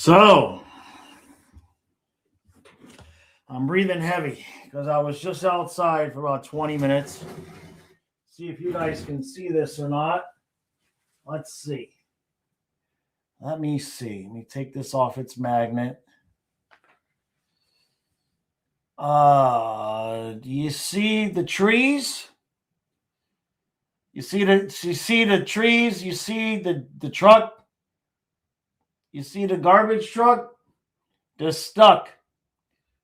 So, I'm breathing heavy because I was just outside for about 20 minutes. See if you guys can see this or not. Let's see. Let me see. Let me take this off its magnet. Do you see the trees? You see the trees? You see the truck? You see the garbage truck? They're stuck.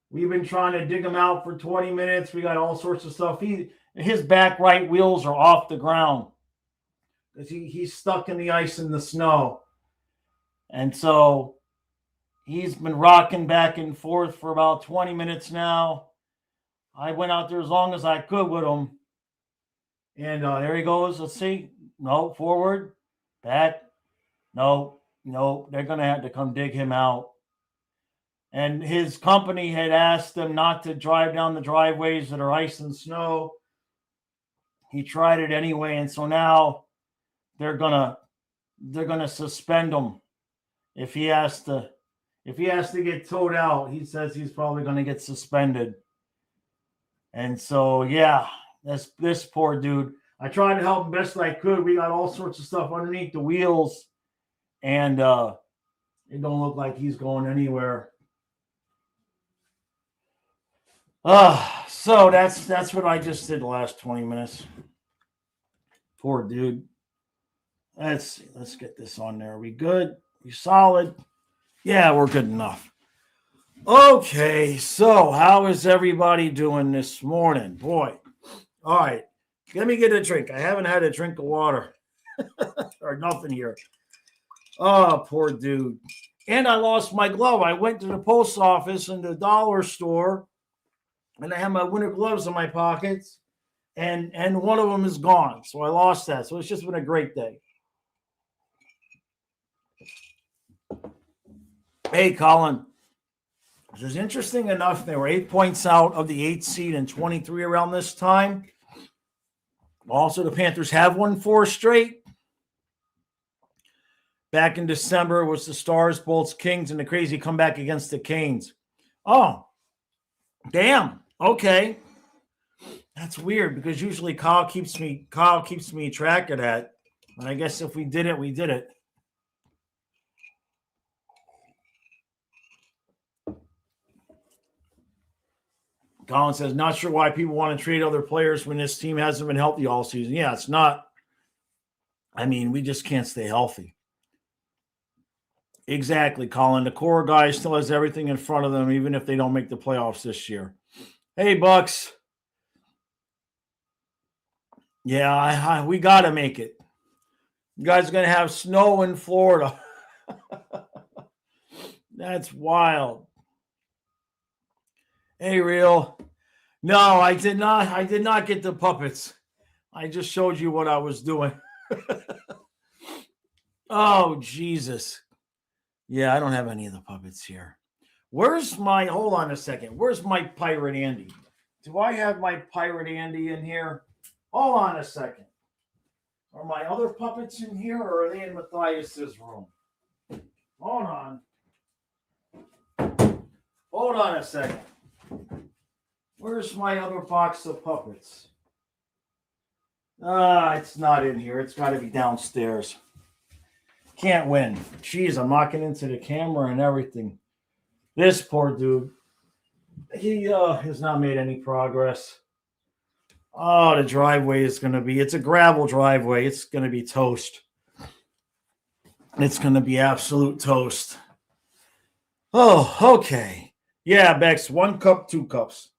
We've been trying to dig them out for 20 minutes. We got all sorts of stuff. His back right wheels are off the ground because he's stuck in the ice and the snow. And so he's been rocking back and forth for about 20 minutes now. I went out there as long as I could with him. And there he goes. Let's see. No, forward, back. No. They're going to have to come dig him out. And his company had asked them not to drive down the driveways that are ice and snow. He tried it anyway, and so now they're gonna suspend him if he has to get towed out. He says he's probably going to get suspended. And so yeah, this poor dude. I tried to help him best I could. We got all sorts of stuff underneath the wheels, and it don't look like he's going anywhere. So that's what I just did the last 20 minutes. Poor dude. Let's get this on there. Are we good? We solid? Yeah, we're good enough. Okay, so how is everybody doing this morning? Boy. All right. Let me get a drink. I haven't had a drink of water or nothing here. Oh, poor dude. And I lost my glove. I went to the post office and the dollar store, and I had my winter gloves in my pockets, and one of them is gone. So I lost that. So it's just been a great day. Hey, Colin. This is interesting enough. They were 8 points out of the 8th seed and 23 around this time. Also, the Panthers have won 4 straight. Back in December was the Stars, Bolts, Kings, and the crazy comeback against the Canes. Oh, damn. Okay. That's weird because usually Kyle keeps me track of that. But I guess if we did it, we did it. Colin says, not sure why people want to trade other players when this team hasn't been healthy all season. Yeah, it's not. I mean, we just can't stay healthy. Exactly, Colin. The core guy still has everything in front of them, even if they don't make the playoffs this year. Hey, Bucks. Yeah, we got to make it. You guys are going to have snow in Florida. That's wild. Hey, Real. No, I did not. I did not get the puppets. I just showed you what I was doing. Oh, Jesus. Yeah, I don't have any of the puppets here. Hold on a second. Where's my Pirate Andy? Do I have my Pirate Andy in here? Hold on a second. Are my other puppets in here, or are they in Matthias's room? Hold on. Hold on a second. Where's my other box of puppets? It's not in here. It's got to be downstairs. Can't win. Jeez, I'm knocking into the camera and everything. This poor dude. He has not made any progress. Oh, the driveway is going to be, it's a gravel driveway. It's going to be toast. It's going to be absolute toast. Oh, okay. Yeah, Bex, 1 cup, 2 cups.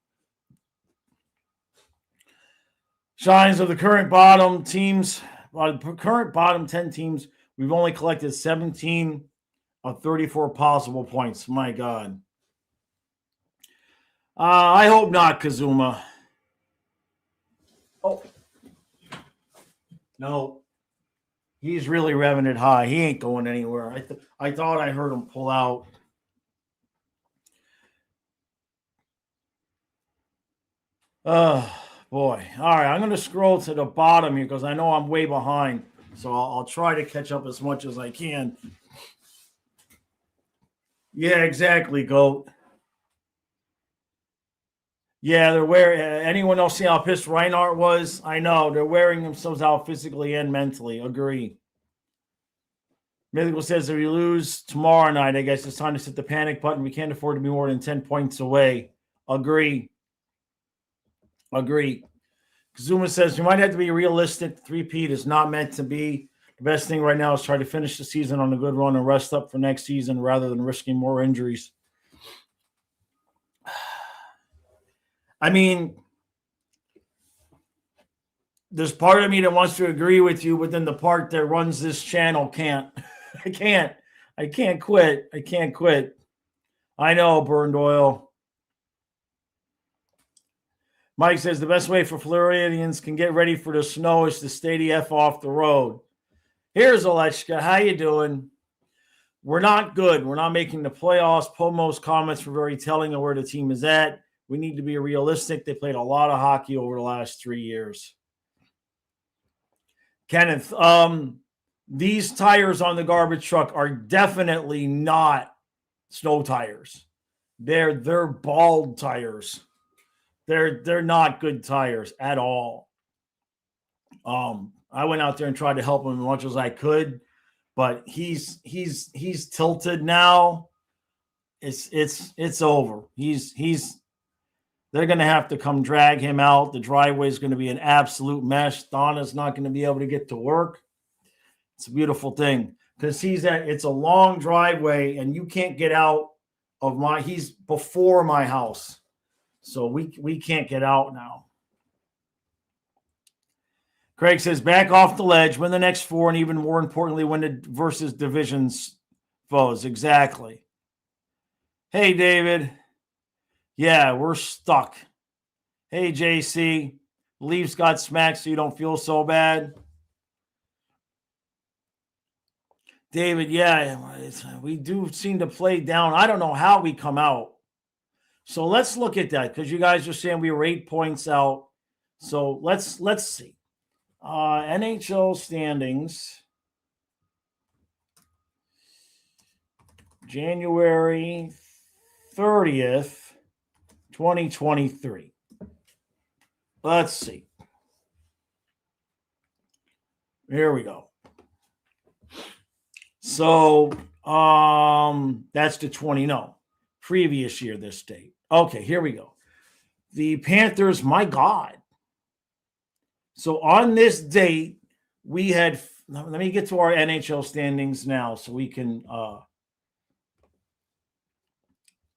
Shines of the current bottom 10 teams, we've only collected 17 of 34 possible points. My God. I hope not, Kazuma. Oh. No. He's really revving it high. He ain't going anywhere. I thought I heard him pull out. Boy. All right, I'm going to scroll to the bottom here because I know I'm way behind. So I'll try to catch up as much as I can. Yeah, exactly, Goat. Yeah, they're wearing. Anyone else see how pissed Reinhardt was? I know they're wearing themselves out physically and mentally. Agree. Mythical says if we lose tomorrow night, I guess it's time to hit the panic button. We can't afford to be more than 10 points away. Agree. Agree. Kazuma says we might have to be realistic. Three-peat is not meant to be. The best thing right now is try to finish the season on a good run and rest up for next season rather than risking more injuries. I mean, there's part of me that wants to agree with you, but then the part that runs this channel can't. I can't. I can't quit. I can't quit. I know, Burned Oil. Mike says the best way for Floridians can get ready for the snow is to stay the F off the road. Here's Alechka. How you doing? We're not good. We're not making the playoffs. Pomo's comments were very telling of where the team is at. We need to be realistic. They played a lot of hockey over the last 3 years. Kenneth, these tires on the garbage truck are definitely not snow tires. They're bald tires. They're not good tires at all. I went out there and tried to help him as much as I could, but he's tilted now. It's over. They're going to have to come drag him out. The driveway is going to be an absolute mess. Donna's not going to be able to get to work. It's a beautiful thing because it's a long driveway and you can't get out of he's before my house. So we can't get out now. Craig says back off the ledge, win the next 4, and even more importantly, win the versus divisions foes. Exactly. Hey, David. Yeah, we're stuck. Hey, JC. Leafs got smacked so you don't feel so bad. David, yeah, we do seem to play down. I don't know how we come out. So let's look at that because you guys are saying we were 8 points out. So let's see. NHL standings. January 30th, 2023. Let's see. Here we go. So that's the 20. No, previous year, this date. Okay, here we go. The Panthers, my God. So on this date, we had, let me get to our NHL standings now so we can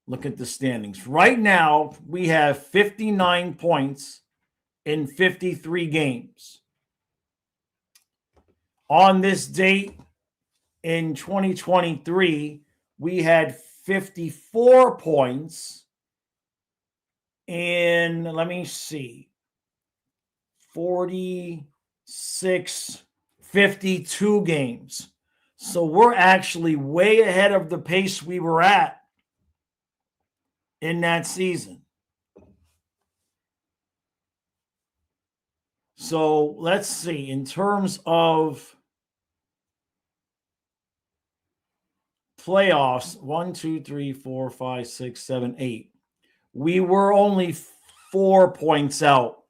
look at the standings. Right now, we have 59 points in 53 games. On this date in 2023, we had 54 points in, let me see, 46, 52 games. So we're actually way ahead of the pace we were at in that season. So let's see. In terms of playoffs, 1, 2, 3, 4, 5, 6, 7, 8. We were only 4 points out.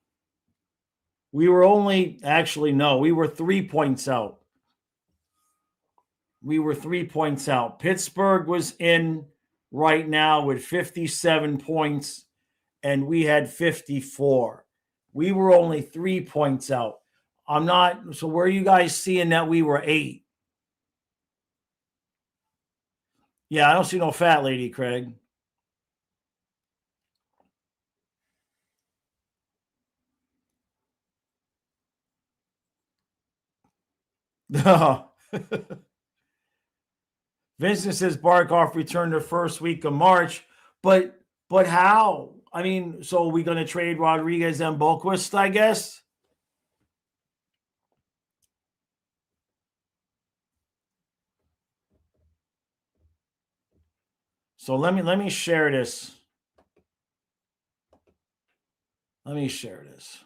We were 3 points out. We were 3 points out. Pittsburgh was in right now with 57 points, and we had 54. We were only 3 points out. So where are you guys seeing that we were 8? Yeah, I don't see no fat lady, Craig. Vincent says Barkov returned the first week of March, but how? I mean, so are we going to trade Rodriguez and Boquist, I guess? So let me share this. Let me share this.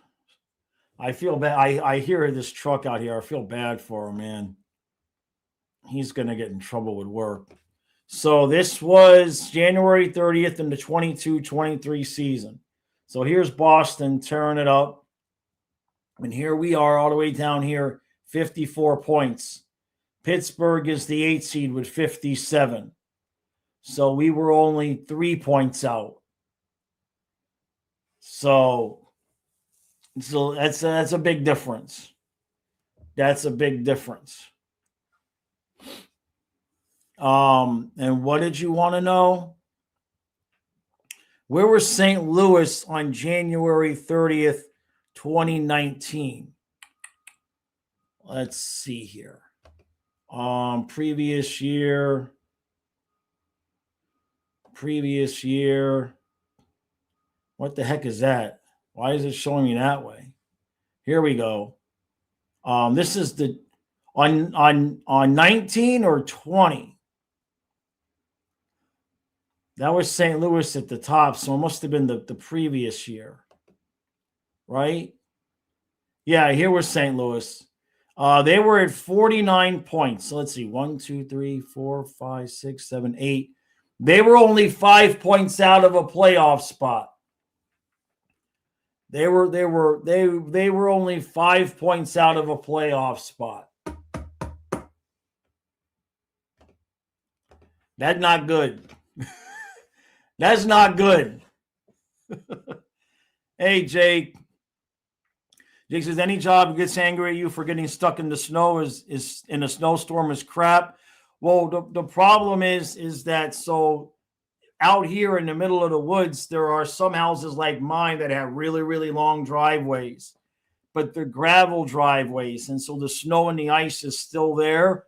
I feel bad. I hear this truck out here. I feel bad for him, man. He's going to get in trouble with work. So this was January 30th in the 22-23 season. So here's Boston tearing it up. And here we are all the way down here, 54 points. Pittsburgh is the 8th seed with 57. So we were only 3 points out. So that's a big difference. That's a big difference. And what did you want to know? Where was St. Louis on January 30th, 2019? Let's see here. Previous year. What the heck is that? Why is it showing me that way? Here we go. This is the on 19 or 20. That was St. Louis at the top, so it must have been the previous year, right? Yeah, here was St. Louis. They were at 49 points. So let's see, 1, 2, 3, 4, 5, 6, 7, 8. They were only 5 points out of a playoff spot. They were only 5 points out of a playoff spot. That's not good. That's not good. Hey, Jake. Jake says, any job gets angry at you for getting stuck in the snow is in a snowstorm is crap. Well, the problem is that so out here in the middle of the woods, there are some houses like mine that have really, really long driveways, but they're gravel driveways. And so the snow and the ice is still there.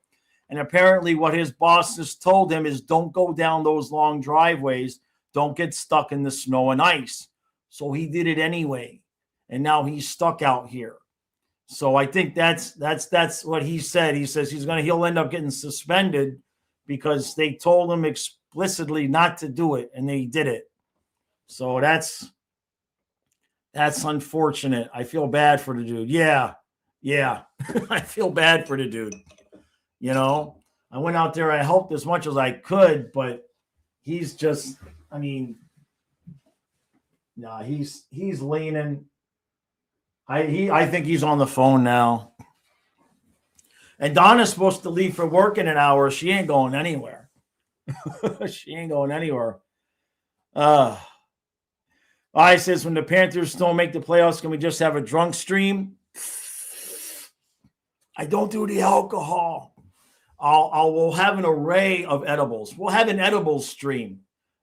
And apparently what his bosses told him is don't go down those long driveways. Don't get stuck in the snow and ice. So he did it anyway. And now he's stuck out here. So I think that's what he said. He says he'll end up getting suspended because they told him explicitly not to do it, and they did it. So that's unfortunate. I feel bad for the dude. Yeah. I feel bad for the dude. You know, I went out there, I helped as much as I could, but he's just, I mean, nah, he's leaning. I think he's on the phone now. And Donna's supposed to leave for work in an hour. She ain't going anywhere. She ain't going anywhere. I says, when the Panthers don't make the playoffs, can we just have a drunk stream? I don't do the alcohol. We'll have an array of edibles. We'll have an edibles stream.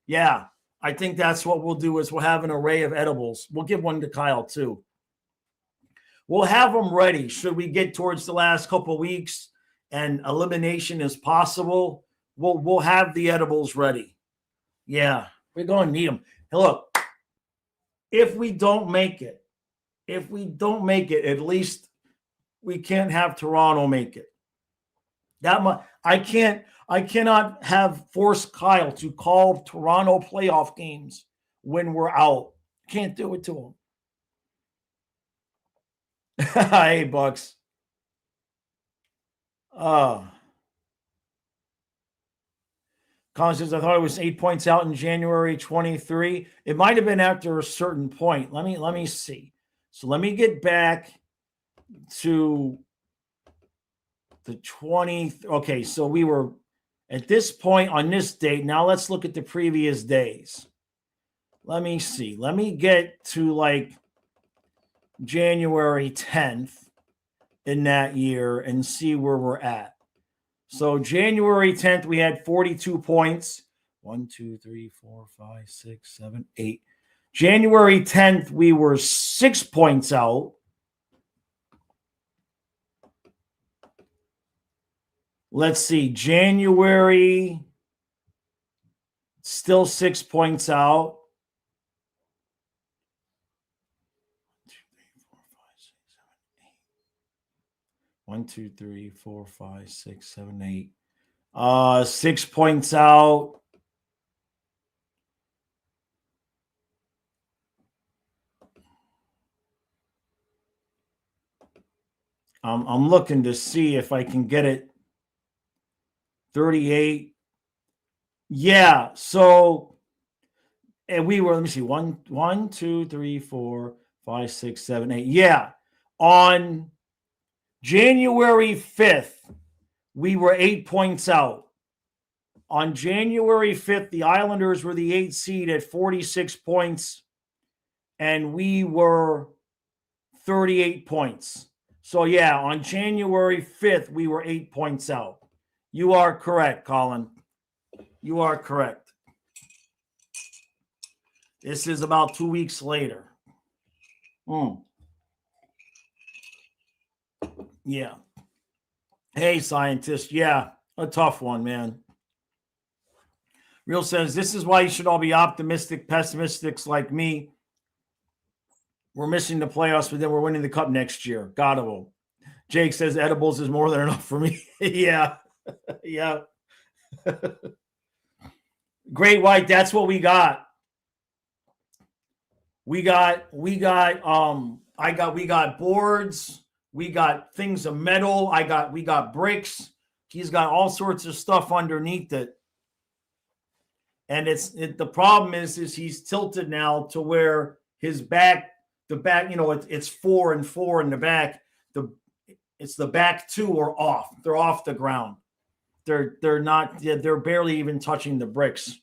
Yeah, I think that's what we'll do is we'll have an array of edibles. We'll give one to Kyle too. We'll have them ready. Should we get towards the last couple of weeks and elimination is possible, we'll have the edibles ready. Yeah, we're going to need them. Hey, look, if we don't make it, at least we can't have Toronto make it. I cannot force Kyle to call Toronto playoff games when we're out. Can't do it to him. Hey, Bucks. Colin says, I thought it was 8 points out in January 23. It might have been after a certain point. Let me see. So let me get back to the 20. Okay, so we were at this point on this date. Now let's look at the previous days. Let me see. Let me get to like January 10th in that year and see where we're at. So January 10th, we had 42 points. 1, 2, 3, 4, 5, 6, 7, 8. January 10th, we were 6 points out. Let's see. January, still 6 points out. 1, 2, 3, 4, 5, 6, 7, 8. 6 points out. I'm looking to see if I can get it. 38. Yeah. So, and we were, let me see, one, two, three, 4, 5, 6, 7, 8. Yeah. On January 5th, we were 8 points out. On January 5th, the Islanders were the 8th seed at 46 points, and we were 38 points. So, yeah, on January 5th, we were 8 points out. You are correct, Colin. You are correct. This is about 2 weeks later. Yeah. Hey, scientist. Yeah, a tough one, man. Real says, this is why you should all be optimistic, pessimistics like me. We're missing the playoffs, but then we're winning the cup next year. God of them. Jake says, edibles is more than enough for me. Yeah. Yeah. Great White, that's what we got. We got boards, we got things of metal, we got bricks. He's got all sorts of stuff underneath it. And the problem is he's tilted now to where his back, the back, it's 4 and 4 in the back. It's the back two are off. They're off the ground. They're barely even touching the bricks.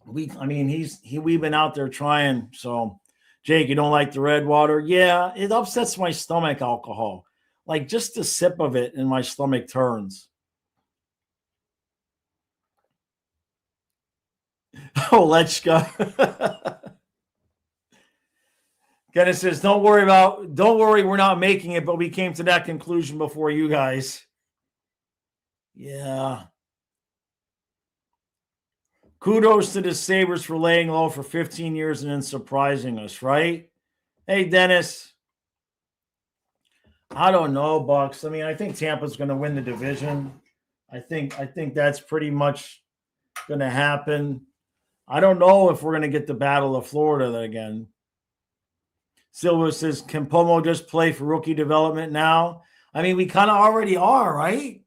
We've been out there trying. So, Jake, you don't like the red water? Yeah, it upsets my stomach, alcohol. Like just a sip of it and my stomach turns. Oh, let's go. Dennis says, don't worry, we're not making it, but we came to that conclusion before you guys. Yeah. Kudos to the Sabres for laying low for 15 years and then surprising us, right? Hey, Dennis. I don't know, Bucks. I mean, I think Tampa's going to win the division. I think that's pretty much going to happen. I don't know if we're going to get the Battle of Florida again. Silver says, can Pomo just play for rookie development now? I mean, we kind of already are, right?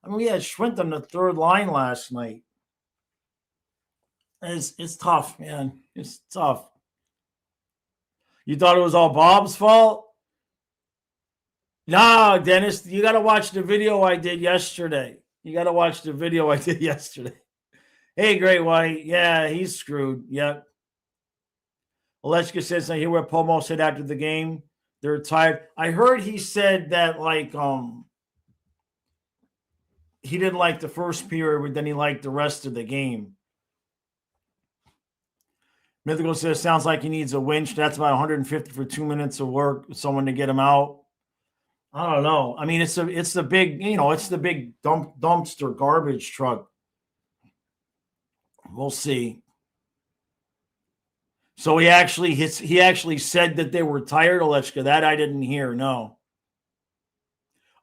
I mean, we had Schwint on the third line last night. It's tough, man. It's tough. You thought it was all Bob's fault? No, Dennis, you got to watch the video I did yesterday. Hey, Great White. Yeah, he's screwed. Yep. Alechka says, I hear what Pomo said after the game. They're tired. I heard he said that, he didn't like the first period, but then he liked the rest of the game. Mythical says, sounds like he needs a winch. That's about 150 for 2 minutes of work, someone to get him out. I don't know. I mean, it's the big, it's the big dumpster garbage truck. We'll see. So he actually said that they were tired, Alechka. That I didn't hear. No.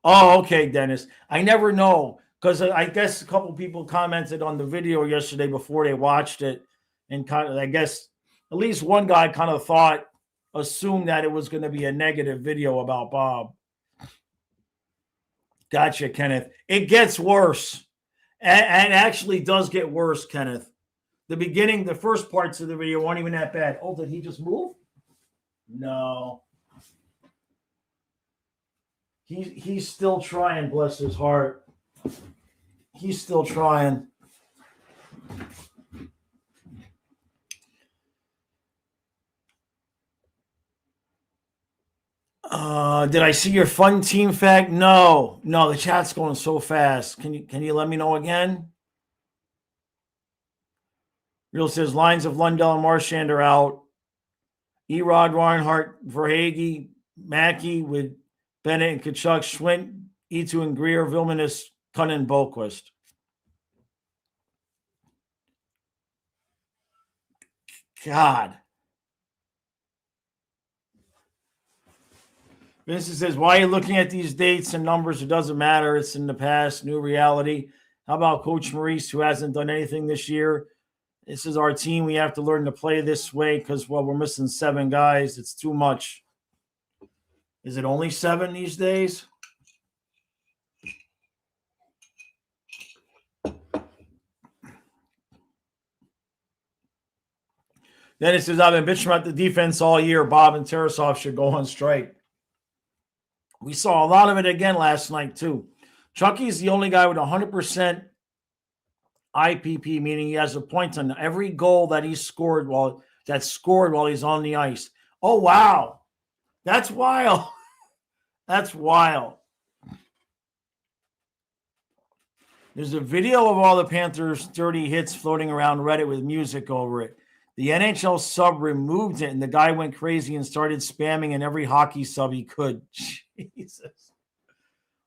Oh, okay, Dennis. I never know because I guess a couple people commented on the video yesterday before they watched it, and kind of, I guess at least one guy kind of assumed that it was going to be a negative video about Bob. Gotcha, Kenneth. It gets worse, and actually does get worse, Kenneth. The first parts of the video weren't even that bad. Oh, did he just move? No. He's still trying, bless his heart. He's still trying. Did I see your fun team fact? No, the chat's going so fast. Can you let me know again? Real says lines of Lundell and Marchand are out. Erod, Reinhart, Verhage, Mackey with Bennett and Kachuk, Schwint, Etu and Greer, Vilmanis, Cunnin, Boquist. God. Vincent says, why are you looking at these dates and numbers? It doesn't matter. It's in the past, new reality. How about Coach Maurice, who hasn't done anything this year? This is our team. We have to learn to play this way because, we're missing 7 guys. It's too much. Is it only 7 these days? Then it says, I've been bitching about the defense all year. Bob and Tarasov should go on strike. We saw a lot of it again last night, too. Chucky's the only guy with 100% IPP, meaning he has a point on every goal that he scored while he's on the ice. Oh, wow. That's wild. That's wild. There's a video of all the Panthers' dirty hits floating around Reddit with music over it. The NHL sub removed it, and the guy went crazy and started spamming in every hockey sub he could. Jesus.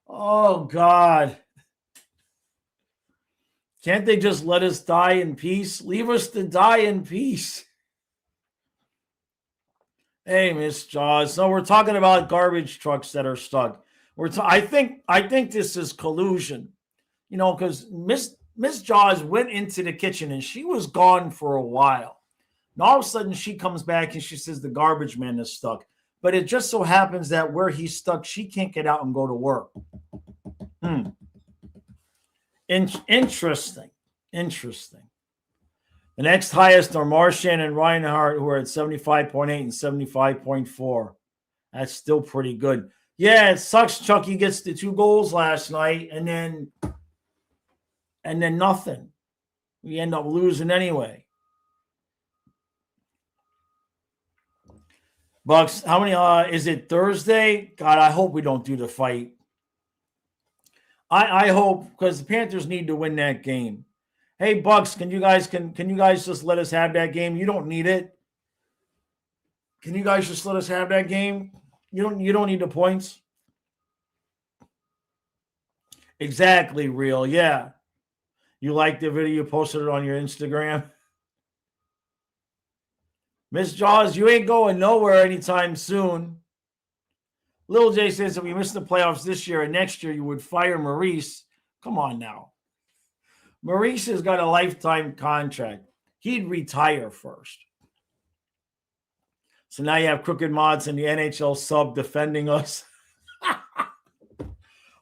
Oh, God. Can't they just let us die in peace? Leave us to die in peace. Hey, Miss Jaws. No, we're talking about garbage trucks that are stuck. I think this is collusion. You know, because Miss Jaws went into the kitchen and she was gone for a while. And all of a sudden she comes back and she says the garbage man is stuck. But it just so happens that where he's stuck, she can't get out and go to work. Interesting. The next highest are Marchand and Reinhardt, who are at 75.8 and 75.4. That's still pretty good. Yeah, it sucks Chucky gets the 2 goals last night and then nothing. We end up losing anyway. Bucks, how many is it Thursday? God, I hope we don't do the fight. I hope, because the Panthers need to win that game. Hey, Bucks, can you guys just let us have that game? You don't need it. Can you guys just let us have that game? You don't need the points. Exactly, real. Yeah. You liked the video, you posted it on your Instagram. Miss Jaws, you ain't going nowhere anytime soon. Lil J says if we miss the playoffs this year and next year, you would fire Maurice. Come on now. Maurice has got a lifetime contract. He'd retire first. So now you have Crooked Mods and the NHL sub defending us.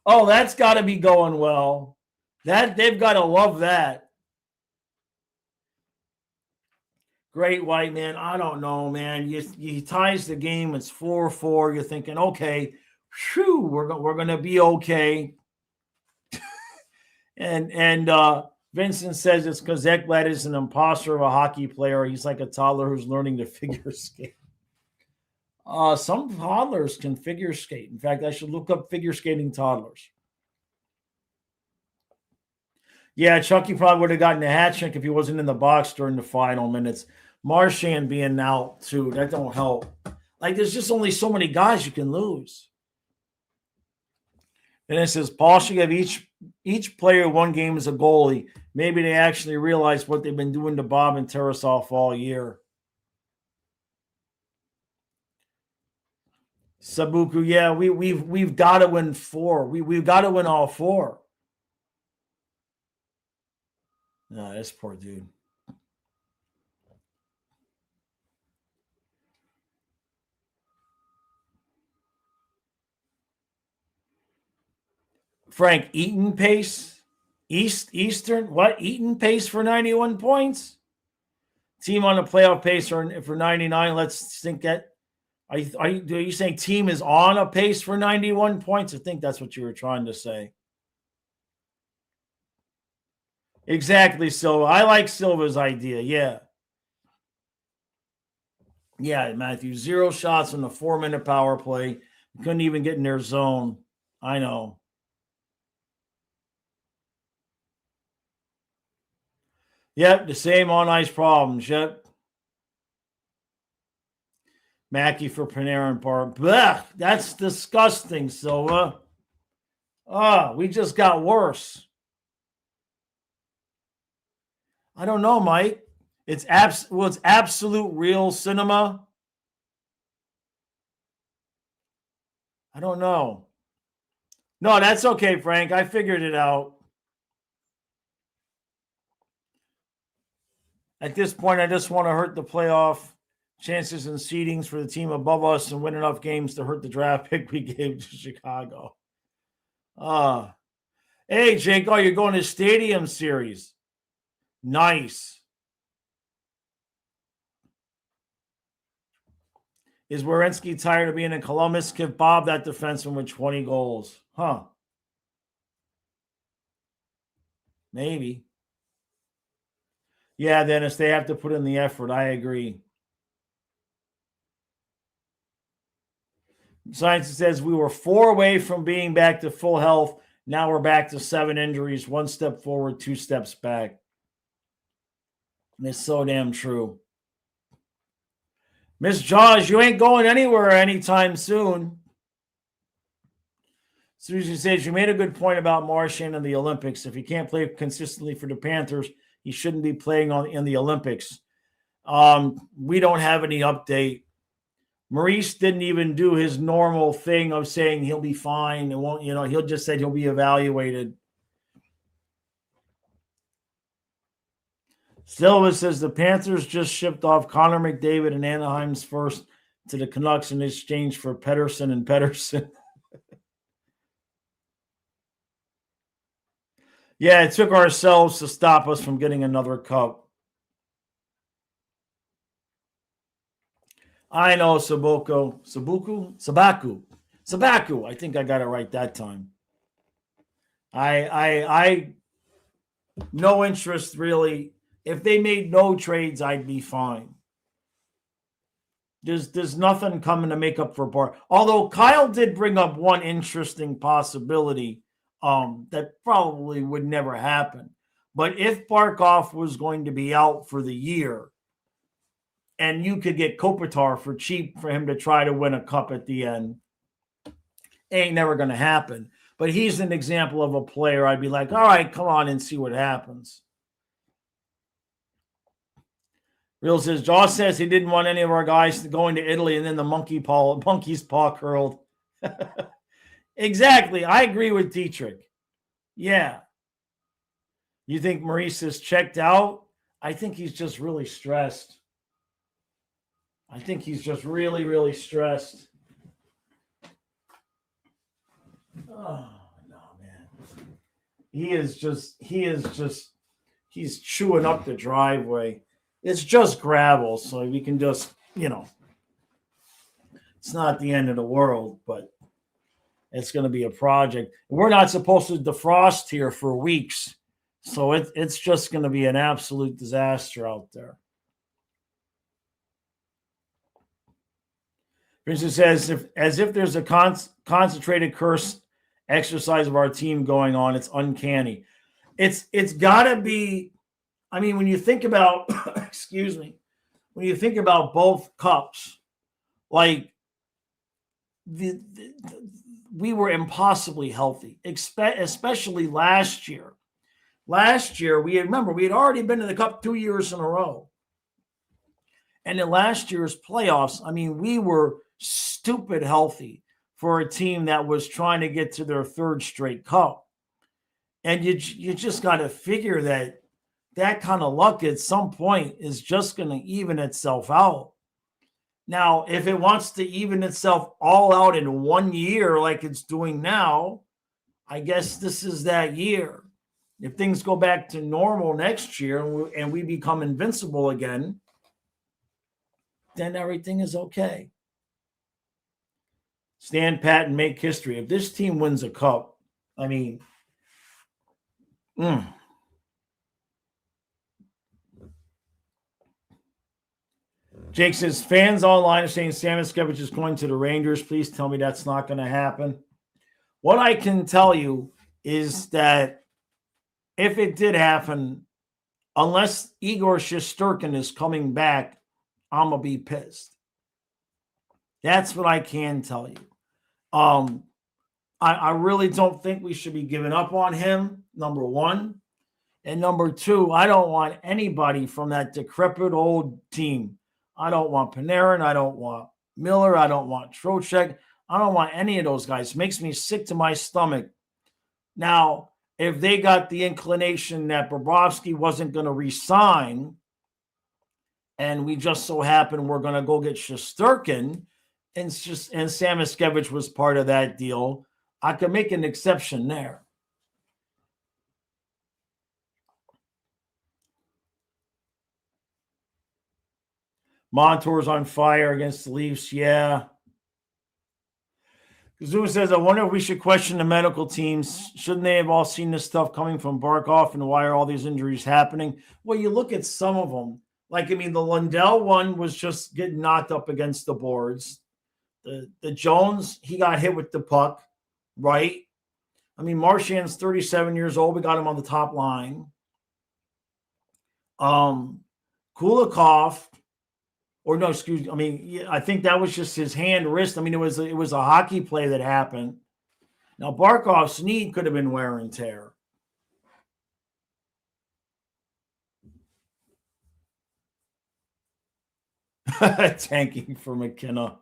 Oh, that's got to be going well. They've got to love that. Great White Man. I don't know, man. He ties the game. It's 4-4. You're thinking, okay, whew, we're going to be okay. and Vincent says it's because Ekblad is an imposter of a hockey player. He's like a toddler who's learning to figure skate. Some toddlers can figure skate. In fact, I should look up figure skating toddlers. Yeah, Chucky probably would have gotten a hat trick if he wasn't in the box during the final minutes. Marchand being out, too, that don't help. Like, there's just only so many guys you can lose. And it says, Paul should give each player 1 game as a goalie. Maybe they actually realize what they've been doing to Bob and Tarasov all year. Sabuku, yeah, we've got to win 4. We've got to win all 4. No, this poor dude. Frank, Eaton pace? Eastern? What? Eaton pace for 91 points? Team on a playoff pace for 99. Let's think that. Are you saying team is on a pace for 91 points? I think that's what you were trying to say. Exactly, Silva. I like Silva's idea. Yeah. Yeah, Matthew. 0 shots on the 4-minute power play. Couldn't even get in their zone. I know. Yep, the same on-ice problems. Yep. Mackey for Panarin Park. Blech, that's disgusting, Silva. We just got worse. I don't know, Mike. It's absolute real cinema. I don't know. No, that's okay, Frank. I figured it out. At this point, I just want to hurt the playoff chances and seedings for the team above us and win enough games to hurt the draft pick we gave to Chicago. Hey, Jake, you're going to Stadium Series. Nice. Is Werenski tired of being in Columbus? Give Bob that defenseman with 20 goals. Huh. Maybe. Yeah, Dennis, they have to put in the effort. I agree. Science says we were 4 away from being back to full health. Now we're back to 7 injuries, 1 step forward, 2 steps back. And it's so damn true. Miss Jaws, you ain't going anywhere anytime soon. Susie says, you made a good point about Marchand in the Olympics. If he can't play consistently for the Panthers, he shouldn't be playing in the Olympics. We don't have any update. Maurice didn't even do his normal thing of saying he'll be fine. And won't, he'll just said he'll be evaluated. Silva says the Panthers just shipped off Connor McDavid and Anaheim's first to the Canucks in exchange for Pettersson and Pettersson. Yeah, it took ourselves to stop us from getting another cup. I know, Sabaku. I think I got it right that time. I no interest really. If they made no trades, I'd be fine. There's nothing coming to make up for Bar. Although Kyle did bring up one interesting possibility that probably would never happen. But if Barkov was going to be out for the year, and you could get Kopitar for cheap for him to try to win a cup at the end, ain't never going to happen. But he's an example of a player I'd be like, all right, come on and see what happens. Real says, Jaw says he didn't want any of our guys to go into Italy and then the monkey's paw curled. Exactly. I agree with Dietrich. Yeah. You think Maurice is checked out? I think he's just really stressed. I think he's just really, really stressed. Oh, no, man. He's chewing up the driveway. It's just gravel, so we can just, it's not the end of the world, but it's going to be a project. We're not supposed to defrost here for weeks, so it's just going to be an absolute disaster out there. Vincent says, as if there's a concentrated curse exercise of our team going on. It's uncanny. It's got to be. I mean, when you think about, when you think about both cups, like we were impossibly healthy, especially last year. Last year, we had already been in the cup 2 years in a row. And in last year's playoffs, I mean, we were stupid healthy for a team that was trying to get to their 3rd straight cup. And you just got to figure that kind of luck at some point is just going to even itself out. Now, if it wants to even itself all out in 1 year like it's doing now, I guess this is that year. If things go back to normal next year and we become invincible again, then everything is okay. Stand pat and make history. If this team wins a cup, I mean, Jake says, fans online are saying Samoskevich is going to the Rangers. Please tell me that's not going to happen. What I can tell you is that if it did happen, unless Igor Shesterkin is coming back, I'm going to be pissed. That's what I can tell you. I really don't think we should be giving up on him, number one. And number two, I don't want anybody from that decrepit old team. I don't want Panarin. I don't want Miller. I don't want Trocheck. I don't want any of those guys. It makes me sick to my stomach. Now, if they got the inclination that Bobrovsky wasn't going to resign, and we just so happen we're going to go get Shesterkin, and Samoskevich was part of that deal, I could make an exception there. Montour's on fire against the Leafs. Yeah. Kazuma says, I wonder if we should question the medical teams. Shouldn't they have all seen this stuff coming from Barkov, and why are all these injuries happening? Well, you look at some of them. Like, I mean, the Lundell one was just getting knocked up against the boards. The Jones, he got hit with the puck, right? I mean, Marchand's 37 years old. We got him on the top line. Kulikov, or no, excuse me. I mean, I think that was just his hand, wrist. I mean, it was a hockey play that happened. Now, Barkov's knee could have been wear and tear. Tanking for McKenna.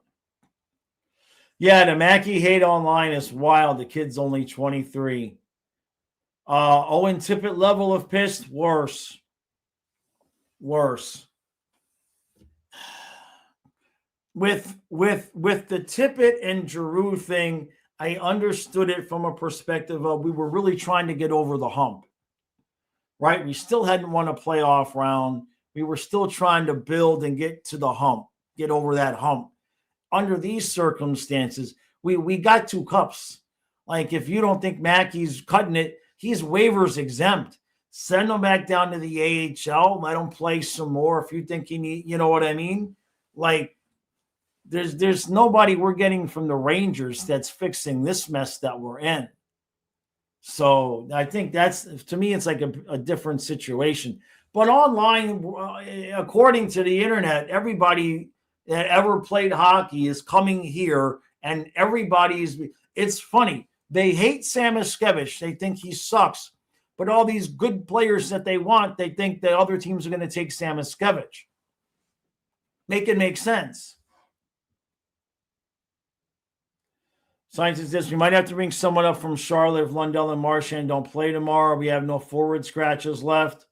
Yeah, the Mackey hate online is wild. The kid's only 23. Owen Tippett level of pissed, worse. With the Tippett and Giroux thing, I understood it from a perspective of we were really trying to get over the hump, right? We still hadn't won a playoff round. We were still trying to build and get to the hump, get over that hump. Under these circumstances, we got 2 cups. Like, if you don't think Mackey's cutting it, he's waivers exempt. Send him back down to the AHL. Let him play some more if you think he need. You know what I mean? Like, there's nobody we're getting from the Rangers that's fixing this mess that we're in. So I think that's, to me, it's like a different situation. But online, according to the internet, everybody that ever played hockey is coming here, and it's funny. They hate Samoskevich. They think he sucks. But all these good players that they want, they think that other teams are going to take Samoskevich. Make it make sense. Science is this. We might have to bring someone up from Charlotte if Lundell and Marchand don't play tomorrow. We have no forward scratches left.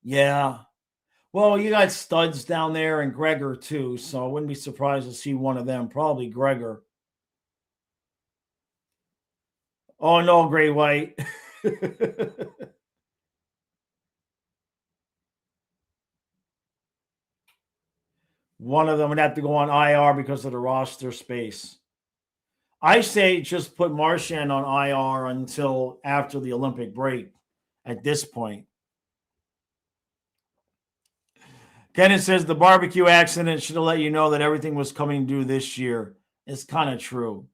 Yeah. Well, you got studs down there and Gregor too, so I wouldn't be surprised to see one of them. Probably Gregor. Oh, no, Gray White. One of them would have to go on IR because of the roster space. I say just put Marchand on IR until after the Olympic break at this point. Kenneth says the barbecue accident should have let you know that everything was coming due this year. It's kind of true.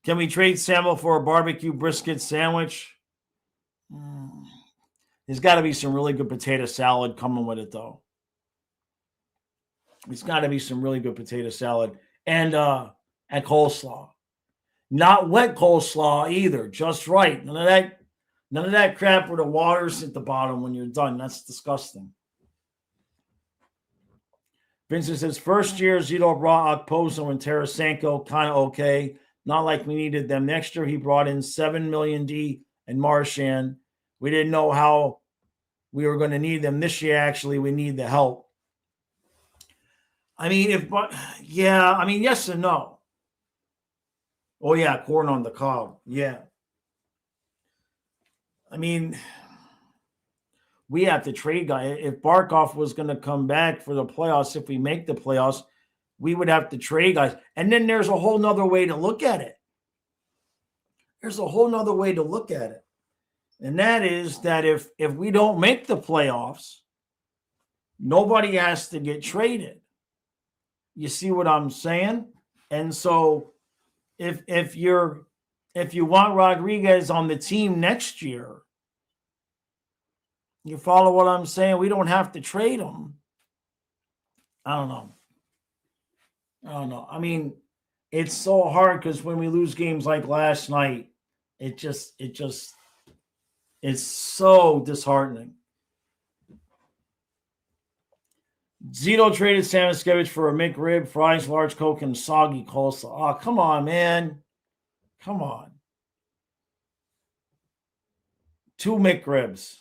Can we trade Samuel for a barbecue brisket sandwich? There's got to be some really good potato salad coming with it, though. It's got to be some really good potato salad and coleslaw. Not wet coleslaw either, just right. None of that crap where the water's at the bottom when you're done. That's disgusting. Vincent says, first year, Zito brought Okposo and Tarasenko, kind of okay. Not like we needed them. Next year, he brought in $7 million D and Marchand. We didn't know how we were going to need them. This year, actually, we need the help. I mean, yes and no. Oh, yeah, corn on the cob. Yeah. I mean, we have to trade guys. If Barkov was going to come back for the playoffs, if we make the playoffs, we would have to trade guys. And then there's a whole nother way to look at it. And that is that if we don't make the playoffs, nobody has to get traded. You see what I'm saying? And so if you want Rodriguez on the team next year, you follow what I'm saying? We don't have to trade him. I don't know. I mean, it's so hard because when we lose games like last night, it's so disheartening. Zito traded Samoskevich for a McRib, fries, large Coke, and soggy coleslaw. Oh, come on, man. Come on. 2 McRibs.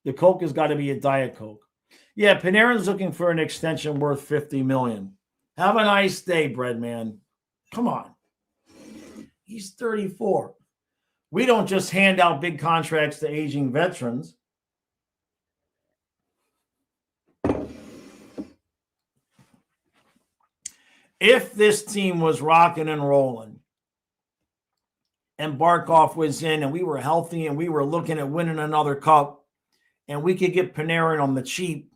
The Coke has got to be a Diet Coke. Yeah, Panarin's looking for an extension worth $50 million. Have a nice day, Breadman. Come on. He's 34. We don't just hand out big contracts to aging veterans. if this team was rocking and rolling and Barkov was in and we were healthy and we were looking at winning another cup and we could get Panarin on the cheap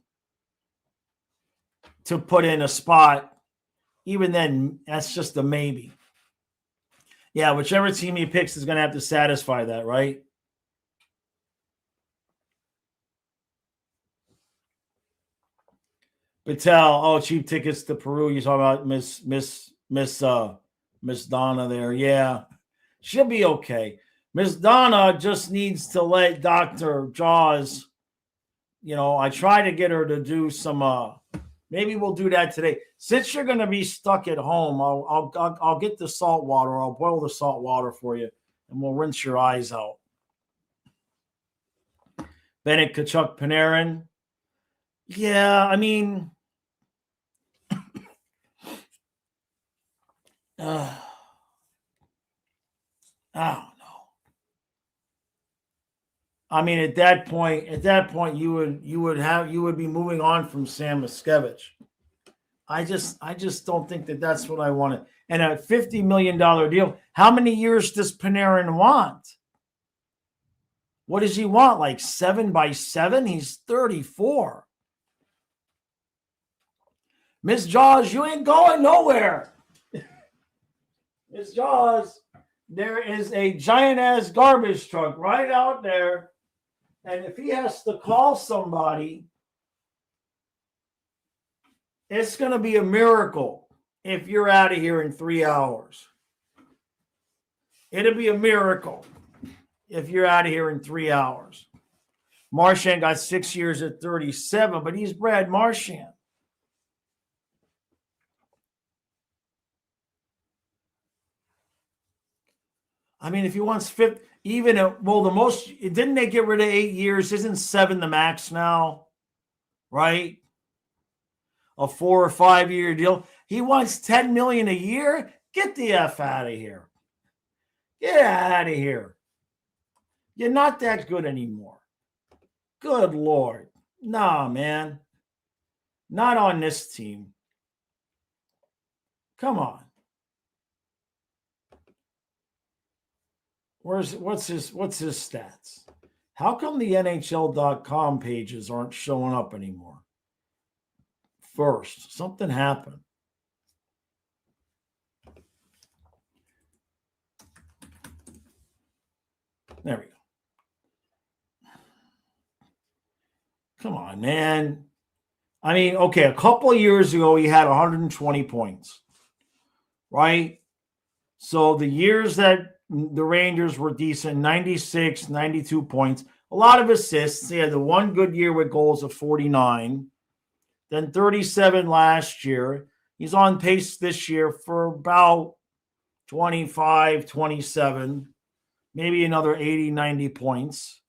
to put in a spot, even then, that's just a maybe. Yeah, whichever team he picks is going to have to satisfy that, right? Patel, cheap tickets to Peru. You talking about Miss Donna there? Yeah, she'll be okay. Miss Donna just needs to let Dr. Jaws. I try to get her to do some. Maybe we'll do that today. Since you're going to be stuck at home, I'll get the salt water. I'll boil the salt water for you, and we'll rinse your eyes out. Bennett, Tkachuk, Panarin. Yeah, I mean, I don't know. I mean, at that point, you would be moving on from Sam Miskevich. I just don't think that that's what I wanted. And a $50 million deal. How many years does Panarin want? What does he want? Like 7 by 7? He's 34. Miss Jaws, you ain't going nowhere. Miss Jaws, there is a giant ass garbage truck right out there. And if he has to call somebody, it's going to be a miracle if you're out of here in 3 hours. It'll be a miracle if you're out of here in 3 hours. Marchand got 6 years at 37, but he's Brad Marchand. I mean, if he wants 50, the most, didn't they get rid of 8 years? Isn't 7 the max now? Right? A 4 or 5 year deal. He wants $10 million a year. Get the F out of here. Get out of here. You're not that good anymore. Good Lord. Nah, man. Not on this team. Come on. What's his stats? How come the NHL.com pages aren't showing up anymore? First, something happened. There we go. Come on, man. I mean, okay, a couple of years ago, he had 120 points, right? So the years that the Rangers were decent, 96, 92 points, a lot of assists. He had the one good year with goals of 49, then 37 last year. He's on pace this year for about 25, 27, maybe another 80, 90 points.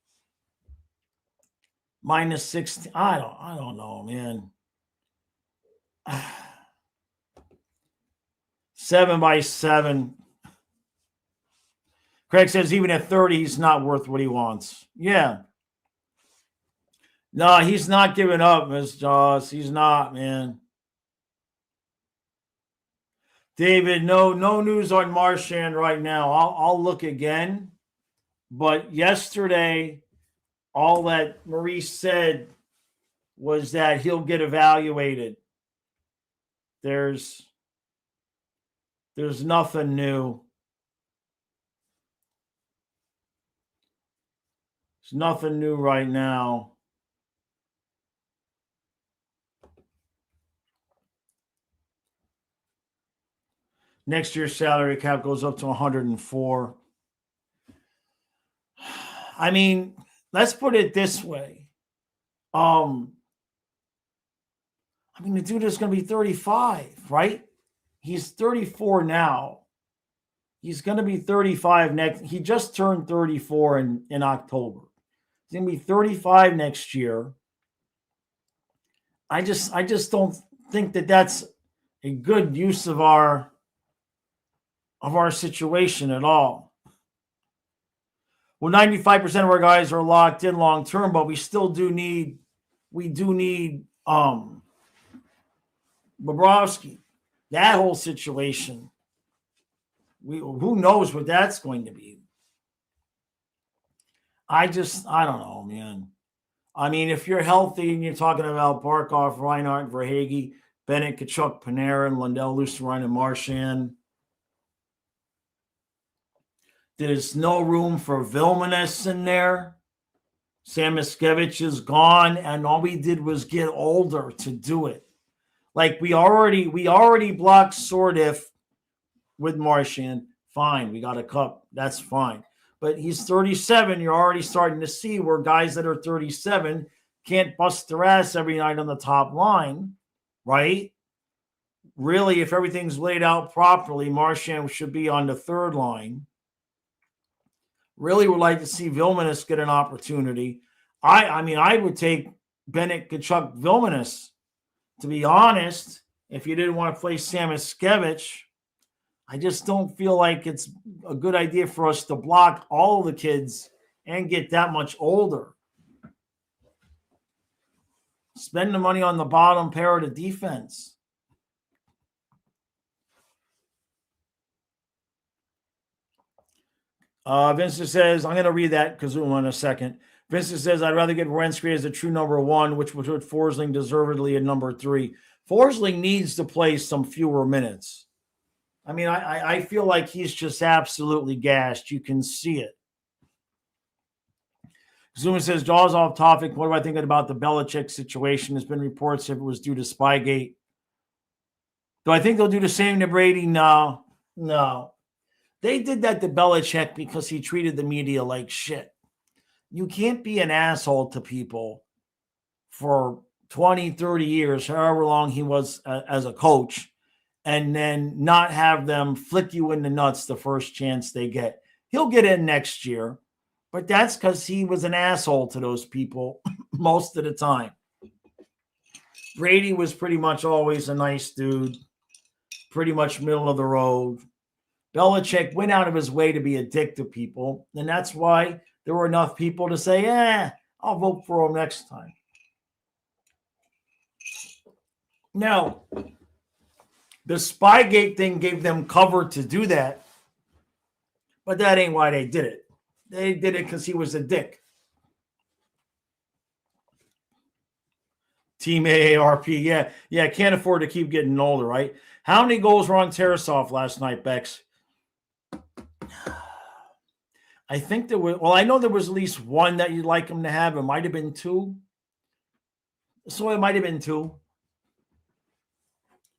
Minus 16. I don't know, man. 7 by 7. Craig says even at 30, he's not worth what he wants. Yeah. No, he's not giving up, Miss Jaws. He's not, man. David, no news on Marchand right now. I'll look again. But yesterday, all that Maurice said was that he'll get evaluated. There's nothing new. There's nothing new right now. Next year's salary cap goes up to 104. I mean, let's put it this way. I mean, the dude is going to be 35, right? He's 34 now. He's going to be 35 next. He just turned 34 in October. He's going to be 35 next year. I just don't think that that's a good use of our situation at all. Well, 95% of our guys are locked in long term, but we do need Bobrovsky. That whole situation, who knows what that's going to be. I don't know, man. I mean, if you're healthy and you're talking about Barkov, Reinhardt, Verhaeghe, Bennett, Kachuk, Panarin, Lundell, Lusterine, and Marchand, there's no room for Vilmanis in there. Sam Miskevich is gone, and all we did was get older to do it. Like we already blocked Sordiff with Marchand. Fine, we got a cup. That's fine. But he's 37. You're already starting to see where guys that are 37 can't bust their ass every night on the top line, right? Really, if everything's laid out properly, Marchand should be on the third line. Really would like to see Vilmanis get an opportunity. I mean, I would take Bennett, Kachuk, Vilmanis, to be honest, if you didn't want to play Sam Miskevich. I just don't feel like it's a good idea for us to block all the kids and get that much older. Spend the money on the bottom pair of the defense. Vincent says, I'm going to read that because we'll in a second. Vincent says, I'd rather get Werenski as a true number one, which would put Forsling deservedly at number 3. Forsling needs to play some fewer minutes. I mean, I feel like he's just absolutely gassed. You can see it. Zuma says, Jaws off topic. What do I think about the Belichick situation? There's been reports if it was due to Spygate. Do I think they'll do the same to Brady? No. They did that to Belichick because he treated the media like shit. You can't be an asshole to people for 20, 30 years, however long he was as a coach, and then not have them flick you in the nuts the first chance they get. He'll get in next year, but that's because he was an asshole to those people most of the time. Brady was pretty much always a nice dude, pretty much middle of the road. Belichick went out of his way to be a dick to people, and that's why there were enough people to say, I'll vote for him next time. Now, the Spygate thing gave them cover to do that, but that ain't why they did it. They did it because he was a dick. Team AARP, yeah, can't afford to keep getting older, right? How many goals were on Tarasov last night, Bex? I think there was, I know there was at least one that you'd like him to have. It might have been 2. So it might have been 2.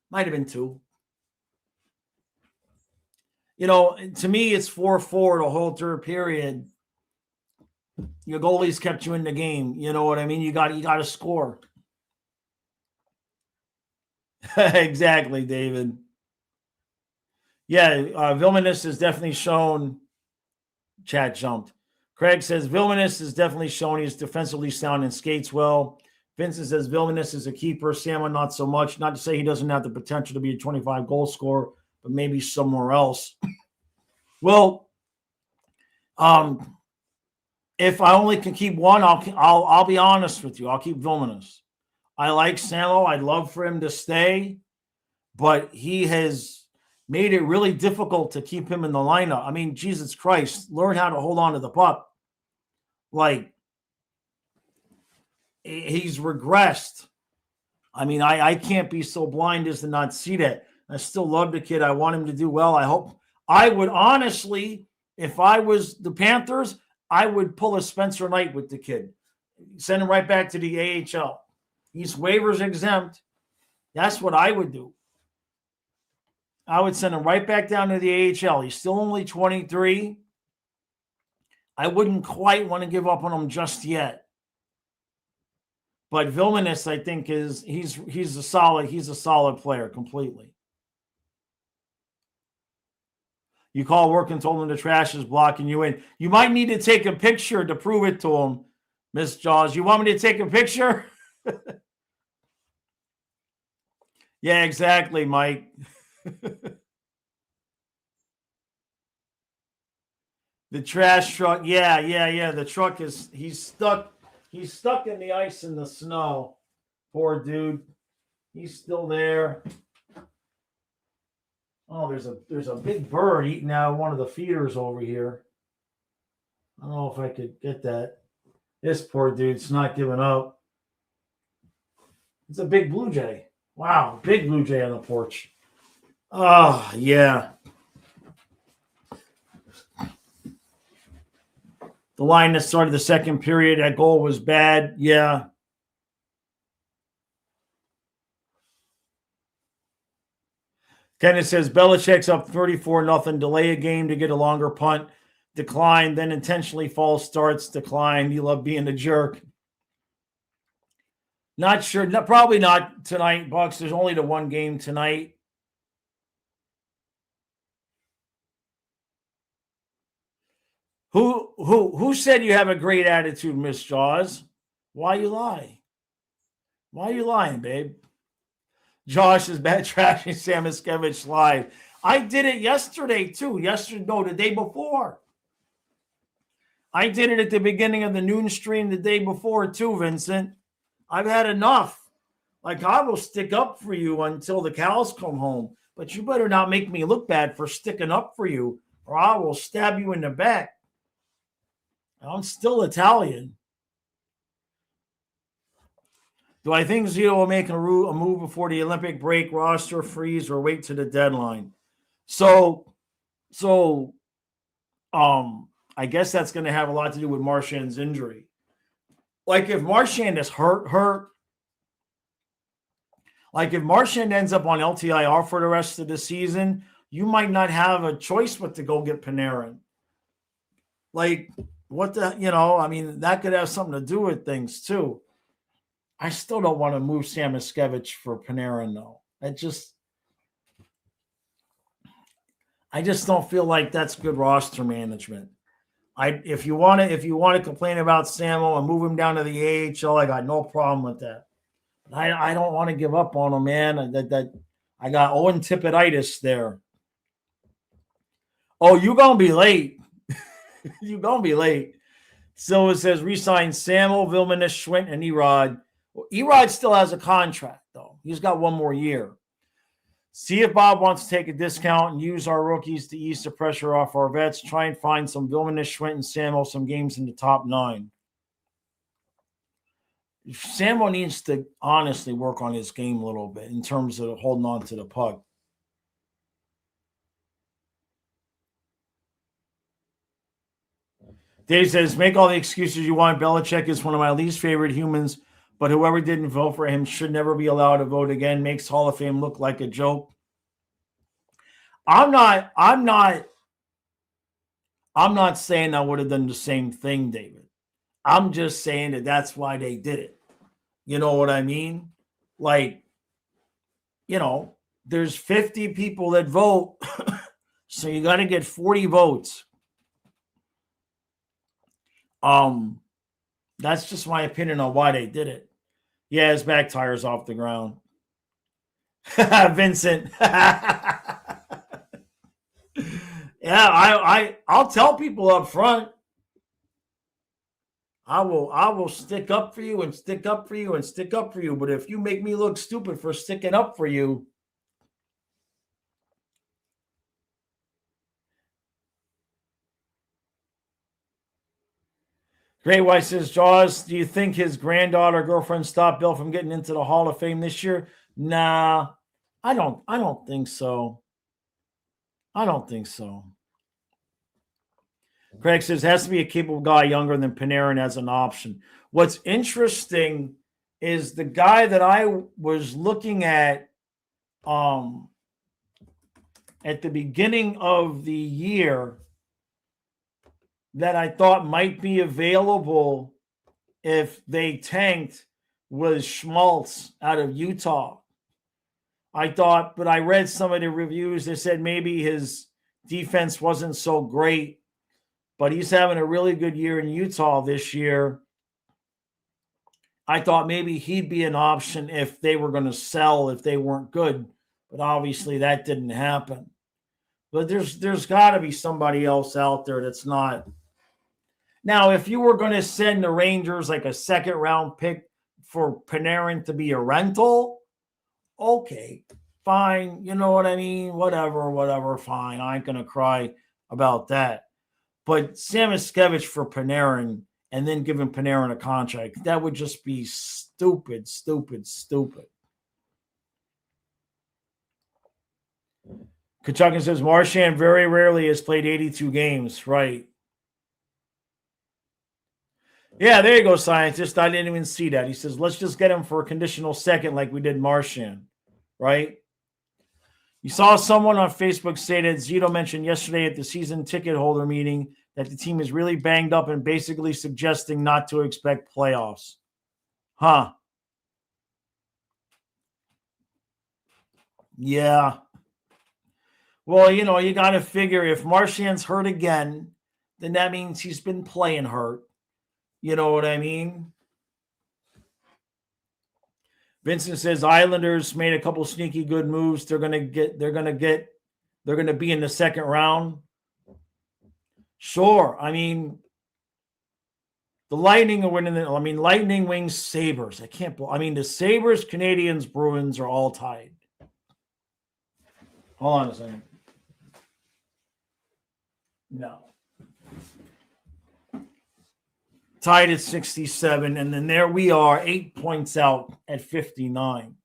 Might have been 2. You know, to me, it's 4-4 the whole third period. Your goalies kept you in the game. You know what I mean? You got to score. Exactly, David. Yeah, Vilmanis has definitely shown. Chat jumped. Craig says Vilmanis has definitely shown he's defensively sound and skates well. Vincent says Vilmanis is a keeper. Salmon, not so much. Not to say he doesn't have the potential to be a 25 goal scorer, but maybe somewhere else. Well, if I only can keep one, I'll be honest with you. I'll keep Vilmanis. I like Samlo. I'd love for him to stay, but he has made it really difficult to keep him in the lineup. I mean, Jesus Christ, learn how to hold on to the puck. Like, he's regressed. I mean, I can't be so blind as to not see that. I still love the kid. I want him to do well. I hope. I would honestly, if I was the Panthers, I would pull a Spencer Knight with the kid. Send him right back to the AHL. He's waivers exempt. That's what I would do. I would send him right back down to the AHL. He's still only 23. I wouldn't quite want to give up on him just yet. But Vilmanis, I think, he's a solid player completely. You call work and told him the trash is blocking you in. You might need to take a picture to prove it to him, Miss Jaws. You want me to take a picture? Yeah, exactly, Mike. The trash truck. Yeah. The truck he's stuck. He's stuck in the ice and the snow. Poor dude. He's still there. Oh, there's a big bird eating out of one of the feeders over here. I don't know if I could get that. This poor dude's not giving up. It's a big blue jay. Wow, big blue jay on the porch. Oh, yeah. The line that started the second period, that goal was bad. Yeah. Kenneth says Belichick's up 34-0, delay a game to get a longer punt, decline, then intentionally false starts, decline. You love being a jerk. Not sure. No, probably not tonight, Bucks. There's only the one game tonight. Who said you have a great attitude, Miss Jaws? Why you lie? Why are you lying, babe? Josh is bad trashing Sam Iskevich live. I did it yesterday too. The day before. I did it at the beginning of the noon stream the day before too, Vincent. I've had enough. Like, I will stick up for you until the cows come home. But you better not make me look bad for sticking up for you, or I will stab you in the back. I'm still Italian. Do I think Zito will make a move before the Olympic break, roster freeze, or wait to the deadline? So I guess that's going to have a lot to do with Marchand's injury. Like, if Marchand is hurt, like if Marchand ends up on LTIR for the rest of the season, you might not have a choice but to go get Panarin. Like, what the, I mean, that could have something to do with things too. I still don't want to move Sam Iskevich for Panarin, though. I just don't feel like that's good roster management. If you want to complain about Samo and move him down to the AHL, I got no problem with that. But I don't want to give up on him, man. I got Owen Tippetitis there. Oh, you gonna be late. You gonna be late. Silva says resign Samo, Vilmanis, Schwint, and Erod. Well, Erod still has a contract, though. He's got one more year. See if Bob wants to take a discount and use our rookies to ease the pressure off our vets. Try and find some Vilmanis, Schwint, and Samo some games in the top 9. Samo needs to honestly work on his game a little bit in terms of holding on to the puck. Dave says, make all the excuses you want. Belichick is one of my least favorite humans, but whoever didn't vote for him should never be allowed to vote again. Makes Hall of Fame look like a joke. I'm not saying I would have done the same thing, David. I'm just saying that that's why they did it. You know what I mean? Like, there's 50 people that vote, so you got to get 40 votes. That's just my opinion on why they did it. Yeah, his back tire's off the ground. Vincent. Yeah, I'll tell people up front. I will stick up for you and stick up for you and stick up for you. But if you make me look stupid for sticking up for you, Great White says, Jaws, do you think his granddaughter girlfriend stopped Bill from getting into the Hall of Fame this year? Nah, I don't think so. I don't think so. Craig says, has to be a capable guy younger than Panarin as an option. What's interesting is the guy that I was looking at the beginning of the year that I thought might be available if they tanked was Schmaltz out of Utah. I thought, but I read some of the reviews that said maybe his defense wasn't so great, but he's having a really good year in Utah this year. I thought maybe he'd be an option if they were going to sell if they weren't good, but obviously that didn't happen. But there's got to be somebody else out there that's not. Now, if you were going to send the Rangers like a second-round pick for Panarin to be a rental, okay, fine. You know what I mean? Whatever, fine. I ain't going to cry about that. But Samoskevich for Panarin and then giving Panarin a contract, that would just be stupid. Kachukin says Marchand very rarely has played 82 games. Right. Yeah, there you go, scientist. I didn't even see that. He says, let's just get him for a conditional second like we did Marchand. Right? You saw someone on Facebook say that Zito mentioned yesterday at the season ticket holder meeting that the team is really banged up and basically suggesting not to expect playoffs. Huh. Yeah. Well, you got to figure if Marchand's hurt again, then that means he's been playing hurt. You know what I mean? Vincent says Islanders made a couple sneaky good moves. They're going to be in the second round. Sure. I mean, the Lightning are winning. Lightning, Wings, Sabres. The Sabres, Canadiens, Bruins are all tied. Hold on a second. No. Tied at 67, and then there we are, 8 points out at 59.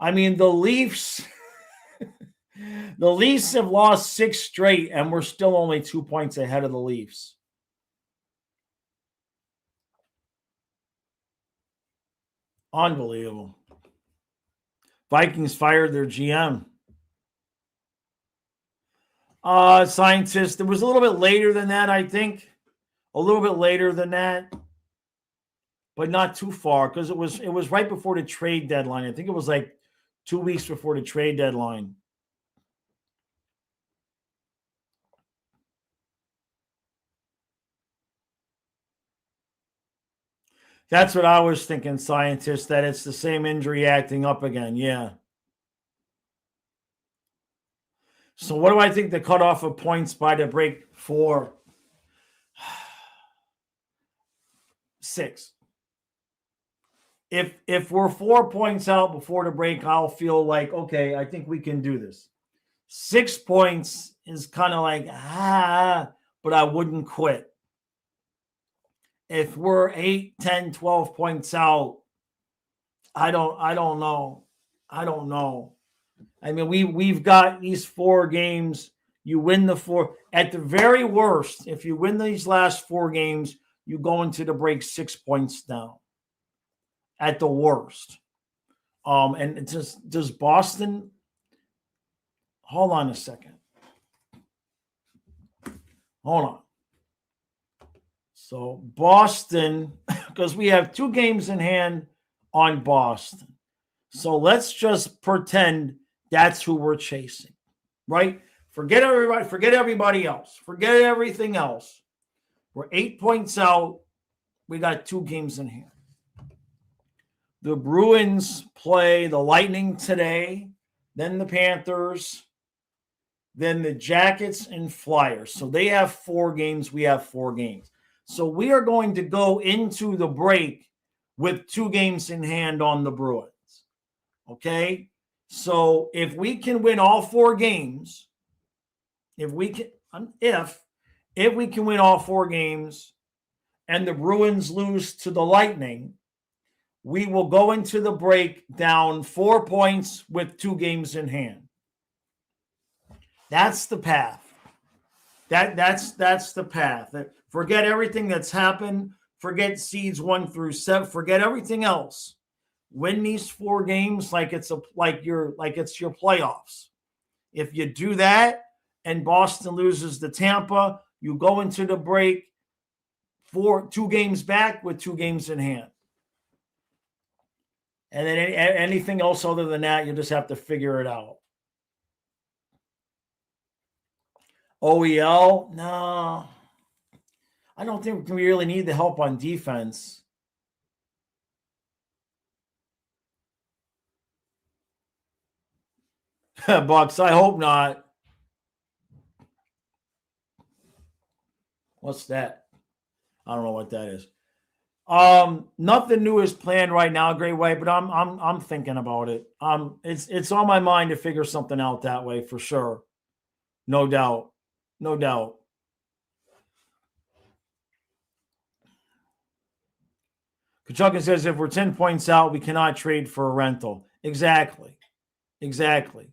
The Leafs, the Leafs have lost 6 straight, and we're still only 2 points ahead of the Leafs. Unbelievable. Vikings fired their GM. Scientist, it was a little bit later than that, I think. A little bit later than that, but not too far because it was right before the trade deadline. I think it was like 2 weeks before the trade deadline. That's what I was thinking, scientist, that it's the same injury acting up again. Yeah. So what do I think the cutoff of points by the break for? 6. If we're 4 points out before the break, I'll feel like, okay, I think we can do this. 6 points is kind of like, but I wouldn't quit. If we're 8, 10, 12 points out, I don't know. We've got these 4 games. You win the 4. At the very worst, if you win these last 4 games, you go into the break 6 points down. At the worst. And it just does Boston. Hold on a second. Hold on. So Boston, because we have 2 games in hand on Boston. So let's just pretend that's who we're chasing, right? Forget everybody else. Forget everything else. We're 8 points out. We got 2 games in hand. The Bruins play the Lightning today, then the Panthers, then the Jackets and Flyers. So they have 4 games. We have 4 games. So we are going to go into the break with 2 games in hand on the Bruins. Okay? So if we can win all 4 games, if we can win all 4 games and the Bruins lose to the Lightning, we will go into the break down 4 points with 2 games in hand. That's the path. That's the path. Forget everything that's happened. Forget seeds 1 through 7. Forget everything else. Win these 4 games like it's your playoffs. If you do that and Boston loses to Tampa, you go into the break 2 games back with 2 games in hand. And then anything else other than that, you just have to figure it out. OEL? No. I don't think we really need the help on defense. Bucks, I hope not. What's that? I don't know what that is. Nothing new is planned right now, Great White, but I'm thinking about it. It's on my mind to figure something out that way for sure. No doubt. No doubt. Kachukin says if we're 10 points out, we cannot trade for a rental. Exactly. Exactly.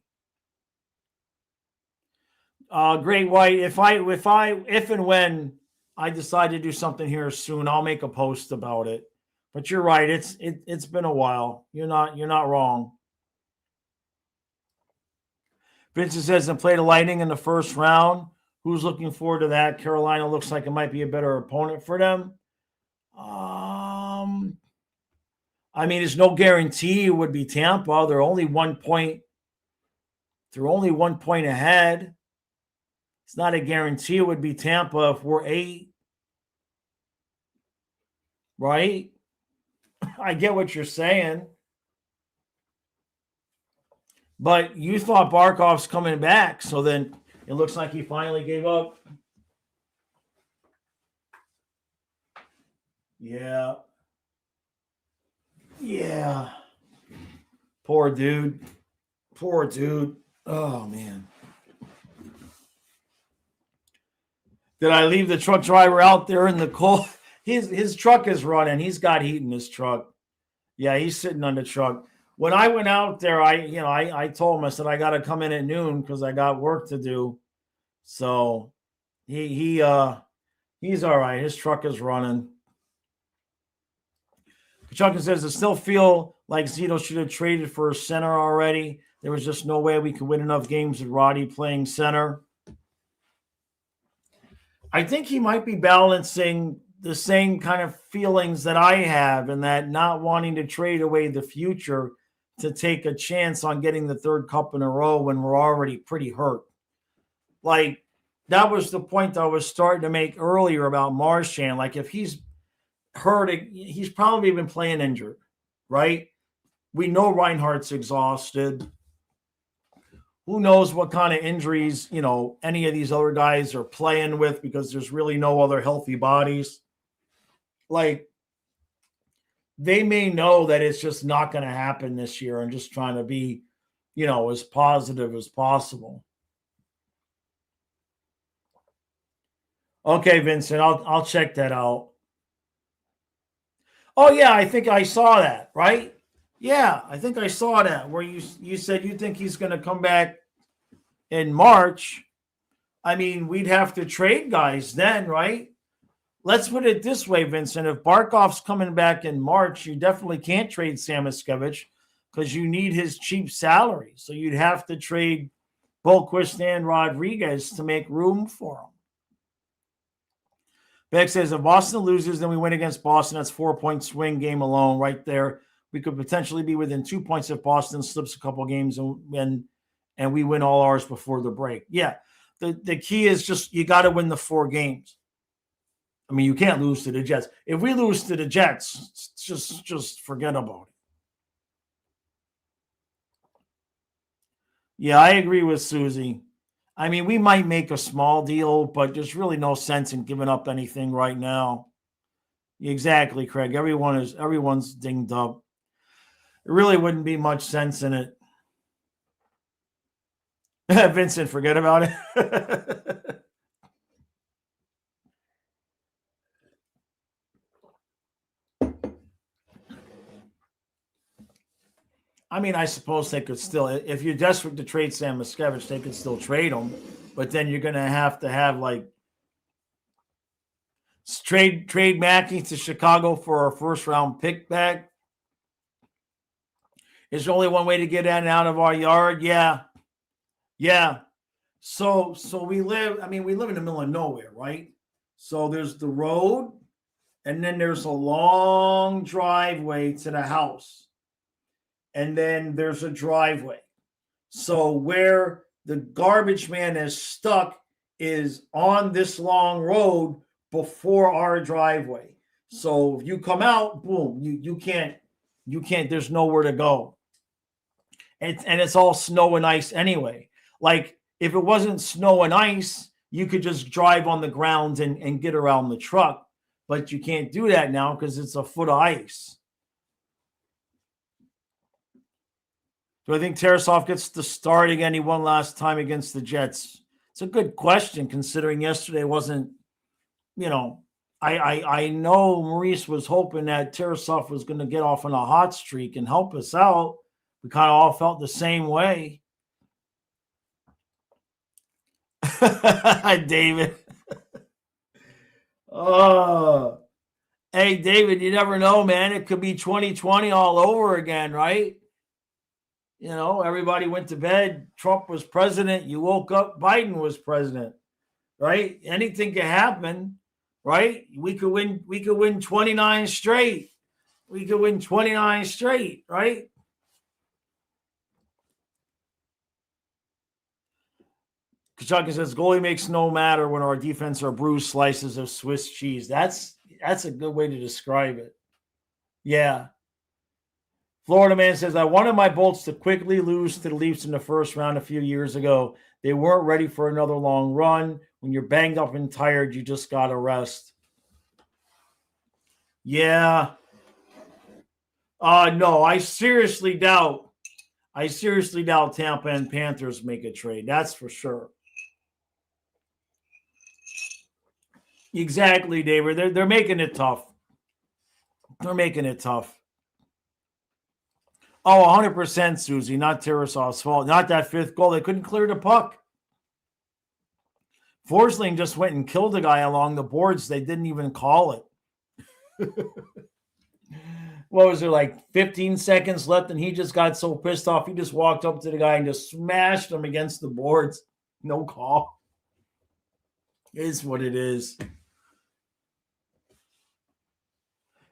Great White, if and when I decide to do something here soon, I'll make a post about it. But you're right, it's been a while. You're not wrong. Vincent says and played the Lightning in the first round. Who's looking forward to that? Carolina looks like it might be a better opponent for them. I mean, there's no guarantee it would be Tampa. They're only 1 point. They're only 1 point ahead. It's not a guarantee it would be Tampa if we're 8. Right? I get what you're saying. But you thought Barkov's coming back, so then it looks like he finally gave up. Yeah. Yeah. Poor dude. Poor dude. Oh, man. Did I leave the truck driver out there in the cold? His truck is running. He's got heat in his truck. Yeah, he's sitting on the truck. When I went out there, I told him, I said, I got to come in at noon because I got work to do. So he's all right. His truck is running. Chuck says, I still feel like Zito should have traded for a center already. There was just no way we could win enough games with Roddy playing center. I think he might be balancing the same kind of feelings that I have, and that not wanting to trade away the future to take a chance on getting the third cup in a row when we're already pretty hurt. Like, that was the point I was starting to make earlier about Marchand. Like, if he's hurt, he's probably been playing injured, right? We know Reinhardt's exhausted. Who knows what kind of injuries, any of these other guys are playing with, because there's really no other healthy bodies. Like, they may know that it's just not going to happen this year and just trying to be, as positive as possible. Okay, Vincent, I'll check that out. Oh, yeah, I think I saw that, right? Yeah, I think I saw that where you said you think he's going to come back in March. I mean, we'd have to trade guys then, right? Let's put it this way, Vincent. If Barkov's coming back in March, you definitely can't trade Samoskevich because you need his cheap salary. So you'd have to trade Boquist and Rodriguez to make room for him. Beck says, if Boston loses, then we win against Boston. That's 4-point swing game alone right there. We could potentially be within 2 points if Boston slips a couple games and we win all ours before the break. Yeah, the key is just you got to win the 4 games. I mean, you can't lose to the Jets. If we lose to the Jets, just forget about it. Yeah, I agree with Susie. I mean, we might make a small deal, but there's really no sense in giving up anything right now. Exactly, Craig. Everyone's dinged up. There really wouldn't be much sense in it. Vincent, forget about it. I mean, I suppose they could still, if you're desperate to trade Samoskevich, they could still trade him. But then you're going to have like trade Mackey to Chicago for a first round pick back. Is there only one way to get in and out of our yard? Yeah. So we live in the middle of nowhere, right? So there's the road, and then there's a long driveway to the house. And then there's a driveway. So where the garbage man is stuck is on this long road before our driveway. So if you come out, boom, you can't, there's nowhere to go. And it's all snow and ice anyway. Like, if it wasn't snow and ice, you could just drive on the ground and get around the truck. But you can't do that now because it's a foot of ice. Do I think Tarasov gets the start again? He won last time against the Jets. It's a good question considering yesterday wasn't, I know Maurice was hoping that Tarasov was going to get off on a hot streak and help us out. We kind of all felt the same way. David. Hey, David, you never know, man. It could be 2020 all over again, right? Everybody went to bed. Trump was president. You woke up, Biden was president, right? Anything can happen, right? We could win 29 straight. We could win 29 straight, right? Kachuk says goalie makes no matter when our defense are bruised slices of Swiss cheese. That's a good way to describe it. Yeah. Florida Man says, I wanted my Bolts to quickly lose to the Leafs in the first round a few years ago. They weren't ready for another long run. When you're banged up and tired, you just got to rest. Yeah. No, I seriously doubt Tampa and Panthers make a trade. That's for sure. Exactly, David. They're making it tough. They're making it tough. Oh, 100%, Susie. Not Tarasov's fault. Not that fifth goal. They couldn't clear the puck. Forsling just went and killed a guy along the boards. They didn't even call it. What was there, like 15 seconds left, and he just got so pissed off, he just walked up to the guy and just smashed him against the boards. No call. It is what it is.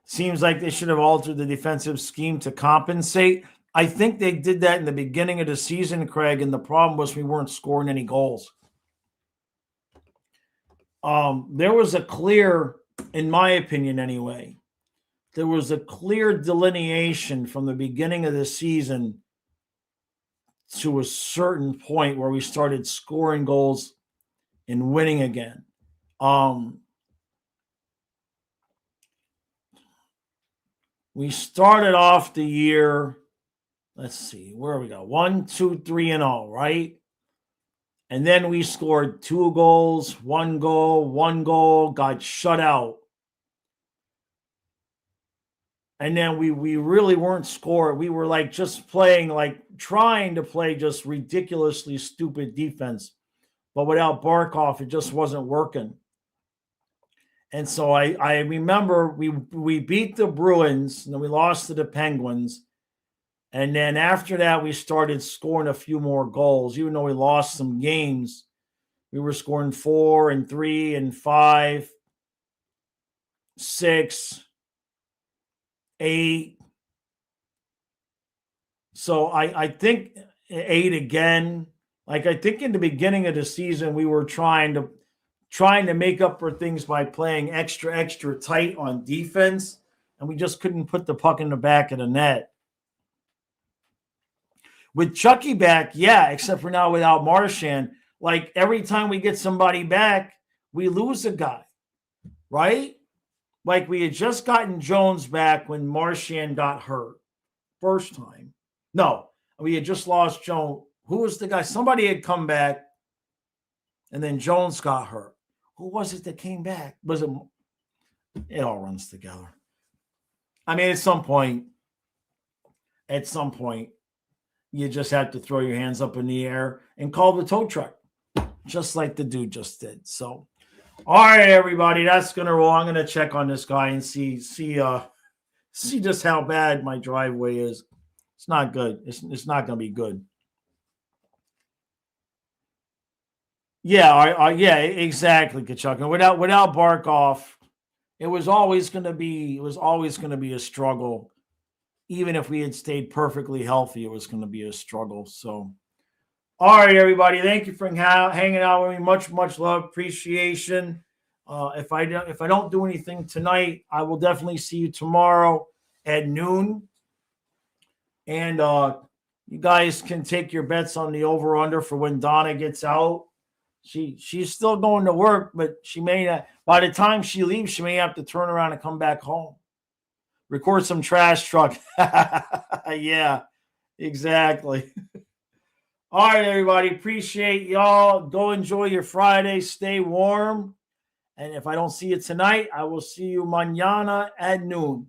Seems like they should have altered the defensive scheme to compensate. I think they did that in the beginning of the season, Craig, and the problem was we weren't scoring any goals. There was a clear, in my opinion anyway, there was a clear delineation from the beginning of the season to a certain point where we started scoring goals and winning again. We started off the year, let's see, where we go? 1, 2, 3-0, right? And then we scored 2 goals, 1 goal, got shut out. And then we really weren't scoring. We were like just playing, like trying to play just ridiculously stupid defense. But without Barkov, it just wasn't working. And so I remember we beat the Bruins, and then we lost to the Penguins. And then after that, we started scoring a few more goals. Even though we lost some games, we were scoring 4 and 3 and 5, 6, 8. So I think 8 again. Like I think in the beginning of the season, we were trying to make up for things by playing extra tight on defense, and we just couldn't put the puck in the back of the net. With Chucky back, yeah, except for now without Marchand, like every time we get somebody back, we lose a guy, right? Like we had just gotten Jones back when Marchand got hurt first time. No, we had just lost Jones. Who was the guy? Somebody had come back, and then Jones got hurt. Who was it that came back? Was it? It all runs together. I mean, at some point, you just have to throw your hands up in the air and call the tow truck, just like the dude just did. So, all right, everybody, that's gonna roll. I'm gonna check on this guy and see just how bad my driveway is. It's not good. It's not gonna be good. Yeah, yeah, exactly, Kachuk. And without Barkov, it was always going to be a struggle. Even if we had stayed perfectly healthy, it was going to be a struggle. So, all right, everybody, thank you for hanging out with me. Much love, appreciation. If I don't do anything tonight, I will definitely see you tomorrow at noon. And you guys can take your bets on the over/under for when Donna gets out. She's still going to work, but she may not. By the time she leaves, she may have to turn around and come back home. Record some trash truck. Yeah, exactly. All right, everybody. Appreciate y'all. Go enjoy your Friday. Stay warm. And if I don't see you tonight, I will see you mañana at noon.